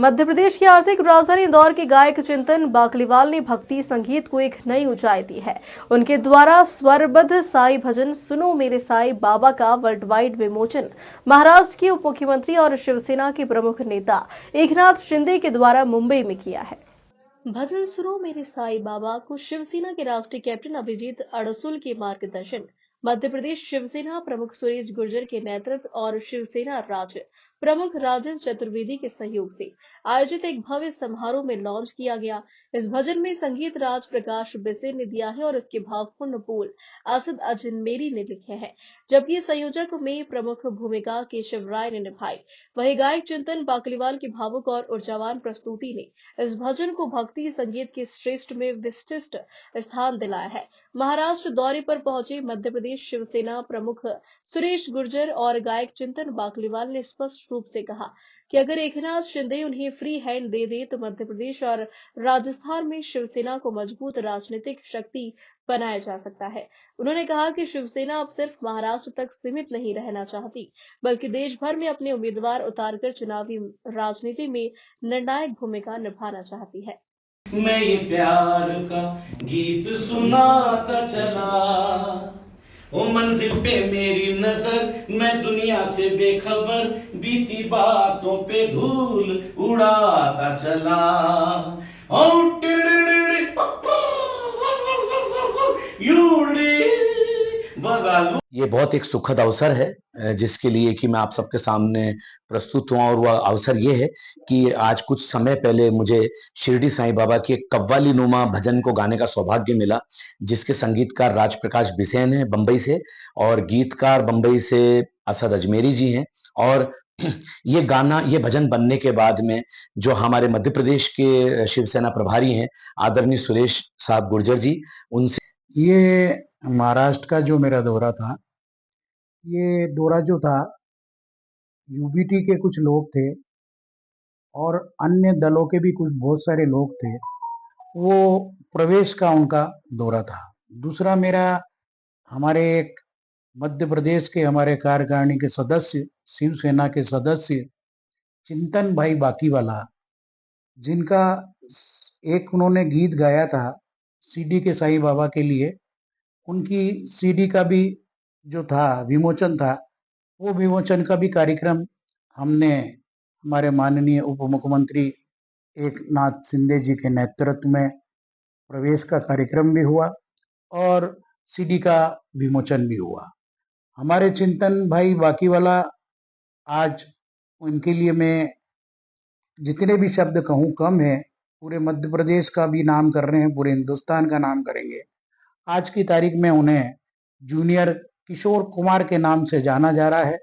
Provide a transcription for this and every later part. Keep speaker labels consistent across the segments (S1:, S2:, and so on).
S1: मध्य प्रदेश की आर्थिक राजधानी इंदौर के गायक चिंतन बाकलीवाल ने भक्ति संगीत को एक नई ऊंचाई दी है। उनके द्वारा स्वरबद्ध साई भजन सुनो मेरे साई बाबा का वर्ल्ड वाइड विमोचन महाराष्ट्र के उप मुख्यमंत्री और शिवसेना के प्रमुख नेता एकनाथ शिंदे के द्वारा मुंबई में किया है। भजन सुनो मेरे साई बाबा को शिवसेना के राष्ट्रीय कैप्टन अभिजीत अड़सुल के मार्गदर्शन, मध्य प्रदेश शिवसेना प्रमुख सुरेश गुर्जर के नेतृत्व और शिवसेना राज्य प्रमुख राजीव चतुर्वेदी के सहयोग से आयोजित एक भव्य समारोह में लॉन्च किया गया। इस भजन में संगीत राज प्रकाश बिसेन ने दिया है और इसके भावपूर्ण बोल असद अजमेरी ने लिखे हैं, जबकि संयोजक में प्रमुख भूमिका केशव राय ने निभाई। वहीं गायक चिंतन बाकलीवाल की भावुक और ऊर्जावान प्रस्तुति ने इस भजन को भक्ति संगीत के श्रेष्ठ में विशिष्ट स्थान दिलाया है। महाराष्ट्र दौरे पर पहुंचे मध्य प्रदेश शिवसेना प्रमुख सुरेश गुर्जर और गायक चिंतन बाकलीवाल ने स्पष्ट रूप से कहा कि अगर एकनाथ शिंदे उन्हें फ्री हैंड दे दे तो मध्य प्रदेश और राजस्थान में शिवसेना को मजबूत राजनीतिक शक्ति बनाया जा सकता है। उन्होंने कहा कि शिवसेना अब सिर्फ महाराष्ट्र तक सीमित नहीं रहना चाहती, बल्कि देश भर में अपने उम्मीदवार उतारकर चुनावी राजनीति में निर्णायक भूमिका निभाना चाहती है।
S2: मैं ये प्यार का गीत सुनाता चला, ओ मंजिल पे मेरी नजर, मैं दुनिया से बेखबर, बीती बातों पे धूल उड़ाता चला।
S3: ये बहुत एक सुखद अवसर है जिसके लिए कि मैं आप सबके सामने प्रस्तुत हुआ, और वह अवसर ये है कि आज कुछ समय पहले मुझे शिरडी साईं बाबा के कव्वाली नुमा भजन को गाने का सौभाग्य मिला, जिसके संगीतकार राज प्रकाश बिसेन है बंबई से, और गीतकार बंबई से असद अजमेरी जी हैं। और ये भजन बनने के बाद में जो हमारे मध्य प्रदेश के शिवसेना प्रभारी हैं आदरणीय सुरेश साहब गुर्जर जी, उनसे
S4: ये महाराष्ट्र का जो मेरा दौरा था, ये दौरा जो था यूबीटी के कुछ लोग थे और अन्य दलों के भी कुछ बहुत सारे लोग थे, वो प्रवेश का उनका दौरा था। दूसरा मेरा हमारे एक मध्य प्रदेश के हमारे कार्यकारिणी के सदस्य, शिवसेना के सदस्य चिंतन भाई बाकीवाला, जिनका एक उन्होंने गीत गाया था सीडी के साईं बाबा के लिए, उनकी सीडी का भी जो था विमोचन था, वो विमोचन का भी कार्यक्रम हमने हमारे माननीय उप मुख्यमंत्री एकनाथ शिंदे जी के नेतृत्व में प्रवेश का कार्यक्रम भी हुआ और सीडी का विमोचन भी हुआ। हमारे चिंतन भाई बाकीवाला, आज उनके लिए मैं जितने भी शब्द कहूँ कम है। पूरे मध्य प्रदेश का भी नाम कर रहे हैं, पूरे हिंदुस्तान का नाम करेंगे। आज की तारीख में उन्हें जूनियर किशोर कुमार के नाम से जाना जा रहा है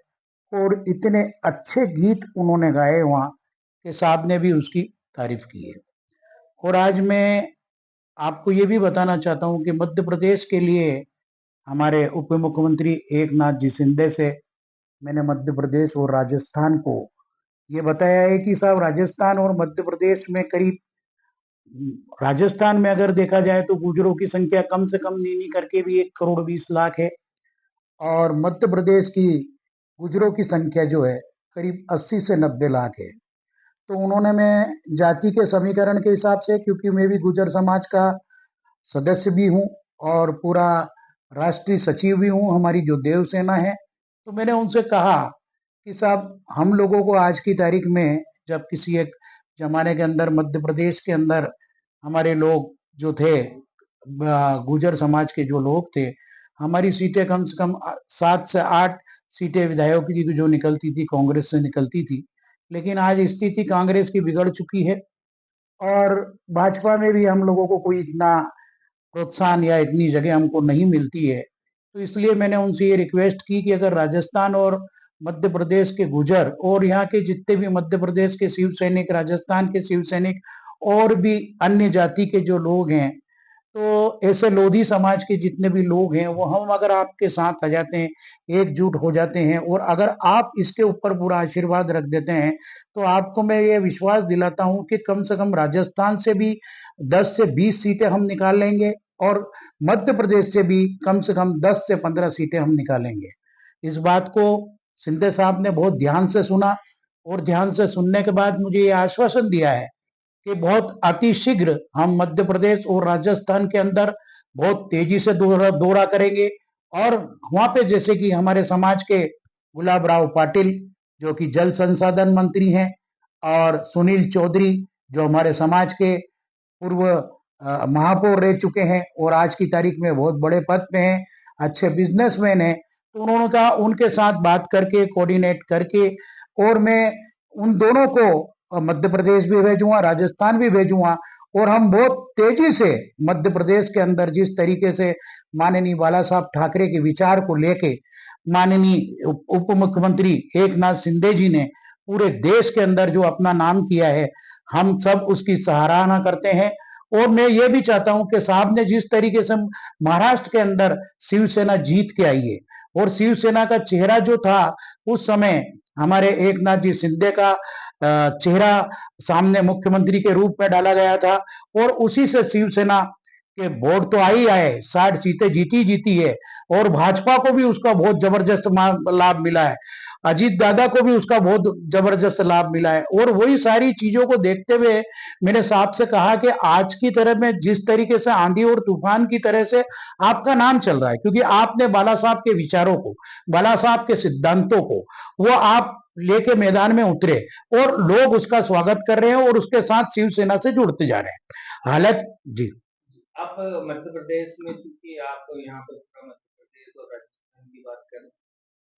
S4: और इतने अच्छे गीत उन्होंने गाए वहाँ के साहब ने भी उसकी तारीफ की है। और आज मैं आपको ये भी बताना चाहता हूँ कि मध्य प्रदेश के लिए हमारे उप मुख्यमंत्री एकनाथ जी शिंदे से मैंने मध्य प्रदेश और राजस्थान को ये बताया है कि साहब राजस्थान और मध्य प्रदेश में करीब, राजस्थान में अगर देखा जाए तो गुजरों की संख्या कम से कम नहीं करके भी 1 करोड़ 20 लाख है, और मध्य प्रदेश की गुजरों की संख्या जो है करीब 80 से 90 लाख है। तो उन्होंने, मैं जाति के समीकरण के हिसाब से, क्योंकि मैं भी गुजर समाज का सदस्य भी हूँ और पूरा राष्ट्रीय सचिव भी हूँ हमारी जो देव सेना है, तो मैंने उनसे कहा कि साहब हम लोगों को आज की तारीख में, जब किसी एक ज़माने के अंदर मध्य प्रदेश के अंदर हमारे लोग जो थे, गुजर समाज के जो लोग थे, हमारी सीटें कम से कम 7 से 8 सीटें विधायकों की जो निकलती थी कांग्रेस से निकलती थी, लेकिन आज स्थिति कांग्रेस की बिगड़ चुकी है और भाजपा में भी हम लोगों को कोई इतना प्रोत्साहन या इतनी जगह हमको नहीं मिलती है। तो इसलिए मैंने उनसे ये रिक्वेस्ट की कि अगर राजस्थान और मध्य प्रदेश के गुजर और यहाँ के जितने भी मध्य प्रदेश के शिव सैनिक, राजस्थान के शिव सैनिक और भी अन्य जाति के जो लोग हैं, तो ऐसे लोधी समाज के जितने भी लोग हैं, वो हम अगर आपके साथ आ जाते हैं, एकजुट हो जाते हैं और अगर आप इसके ऊपर पूरा आशीर्वाद रख देते हैं, तो आपको मैं ये विश्वास दिलाता हूँ कि कम से कम राजस्थान से भी 10 से 20 सीटें हम निकाल लेंगे और मध्य प्रदेश से कम 10 से 15 सीटें हम निकालेंगे। इस बात को शिंदे साहब ने बहुत ध्यान से सुना और ध्यान से सुनने के बाद मुझे ये आश्वासन दिया है कि बहुत अतिशीघ्र हम मध्य प्रदेश और राजस्थान के अंदर बहुत तेजी से दौरा करेंगे। और वहाँ पे जैसे कि हमारे समाज के गुलाब राव पाटिल जो कि जल संसाधन मंत्री हैं, और सुनील चौधरी जो हमारे समाज के पूर्व महापौर रह चुके हैं और आज की तारीख में बहुत बड़े पद पे हैं, अच्छे बिजनेसमैन हैं, तो उन्होंने कहा उनके साथ बात करके कोऑर्डिनेट करके, और मैं उन दोनों को मध्य प्रदेश भी भेजूंगा, राजस्थान भी भेजूंगा, और हम बहुत तेजी से मध्य प्रदेश के अंदर जिस तरीके से माननीय बाला साहब ठाकरे के विचार को लेके माननीय उप मुख्यमंत्री एक नाथ शिंदे जी ने पूरे देश के अंदर जो अपना नाम किया है, हम सब उसकी सराहना करते हैं। और मैं ये भी चाहता हूं कि साहब ने जिस तरीके से महाराष्ट्र के अंदर शिवसेना जीत के आई है, और शिवसेना का चेहरा जो था उस समय हमारे एक नाथ जी शिंदे का चेहरा सामने मुख्यमंत्री के रूप में डाला गया था, और उसी से शिवसेना के वोट तो आई आए, 60 सीटें जीती है, और भाजपा को भी उसका बहुत जबरदस्त लाभ मिला है, अजीत दादा को भी उसका बहुत जबरदस्त लाभ मिला है। और वही सारी चीजों को देखते हुए मैंने साहब से कहा कि आज की तरह में जिस तरीके से आंधी और तूफान की तरह से आपका नाम चल रहा है, क्योंकि आपने बाला साहब के विचारों को, बाला साहब के सिद्धांतों को वो आप लेके मैदान में उतरे, और लोग उसका स्वागत कर रहे हैं और उसके साथ शिवसेना से जुड़ते जा रहे हैं। हालांकि जी
S5: आप मध्य प्रदेश में, चूंकि आप यहाँ पर पूरा मध्य प्रदेश और राजस्थान की बात करें,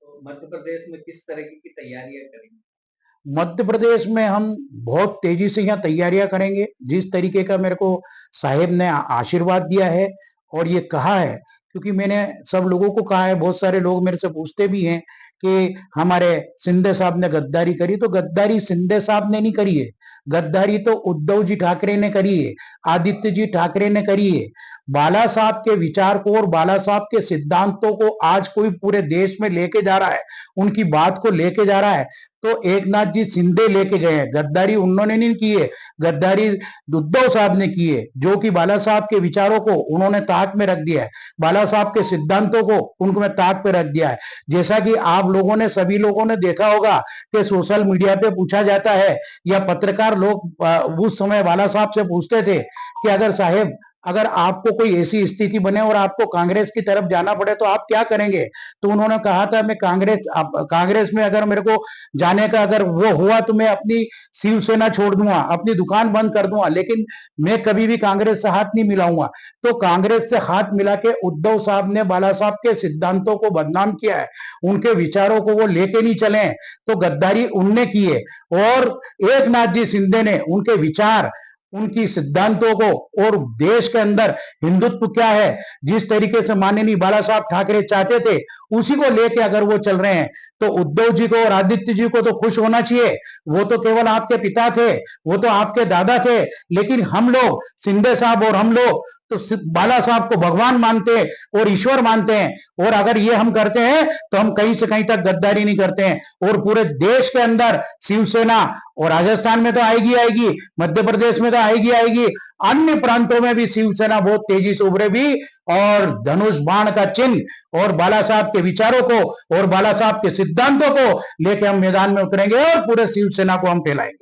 S5: तो मध्य प्रदेश में किस तरह की तैयारियां करेंगे?
S4: मध्य प्रदेश में हम बहुत तेजी से यहाँ तैयारियां करेंगे, जिस तरीके का मेरे को साहेब ने आशीर्वाद दिया है और ये कहा है, क्योंकि मैंने सब लोगों को कहा है, बहुत सारे लोग मेरे से पूछते भी हैं कि हमारे शिंदे साहब ने गद्दारी करी, तो गद्दारी शिंदे साहब ने नहीं करी है, गद्दारी तो उद्धव जी ठाकरे ने करी है, आदित्य जी ठाकरे ने करी है। बाला साहब के विचार को और बाला साहब के सिद्धांतों को आज कोई पूरे देश में लेके जा रहा है, उनकी बात को लेके जा रहा है, तो एक नाथ जी शिंदे लेके गए हैं। गद्दारी उन्होंने नहीं की है, गद्दारी उद्धव साहब ने की है, जो कि बाला साहब के विचारों को उन्होंने ताक में रख दिया है, बाला साहब के सिद्धांतों को उनको में ताक पे रख दिया है। जैसा कि आप लोगों ने, सभी लोगों ने देखा होगा कि सोशल मीडिया पे पूछा जाता है, या पत्रकार लोग उस समय बाला साहब से पूछते थे कि अगर साहेब, अगर आपको कोई ऐसी स्थिति बने और आपको कांग्रेस की तरफ जाना पड़े तो आप क्या करेंगे? तो उन्होंने कहा था, मैं कांग्रेस में अगर मेरे को जाने का अगर वो हुआ तो मैं अपनी शिवसेना छोड़ दूंगा, अपनी दुकान बंद कर दूंगा, लेकिन मैं कभी भी कांग्रेस से हाथ नहीं मिलाऊंगा। तो कांग्रेस से हाथ मिला के उद्धव साहब ने बाला साहब के सिद्धांतों को बदनाम किया है, उनके विचारों को वो लेके नहीं चले, तो गद्दारी उनने की है। और एक नाथ जी शिंदे ने उनके विचार, उनकी सिद्धांतों को, और देश के अंदर हिंदुत्व क्या है, जिस तरीके से माननीय बाला साहब ठाकरे चाहते थे, उसी को लेके अगर वो चल रहे हैं, तो उद्धव जी को और आदित्य जी को तो खुश होना चाहिए। वो तो केवल आपके पिता थे, वो तो आपके दादा थे, लेकिन हम लोग, शिंदे साहब और हम लोग तो बाला साहब को भगवान मानते हैं और ईश्वर मानते हैं। और अगर ये हम करते हैं तो हम कहीं से कहीं तक गद्दारी नहीं करते हैं। और पूरे देश के अंदर शिवसेना, और राजस्थान में तो आएगी, मध्य प्रदेश में तो आएगी, अन्य प्रांतों में भी शिवसेना बहुत तेजी से उभरे भी, और धनुष बाण का चिन्ह और बाला साहब के विचारों को और बाला साहब के सिद्धांतों को लेकर हम मैदान में उतरेंगे और पूरे शिवसेना को हम फैलाएंगे।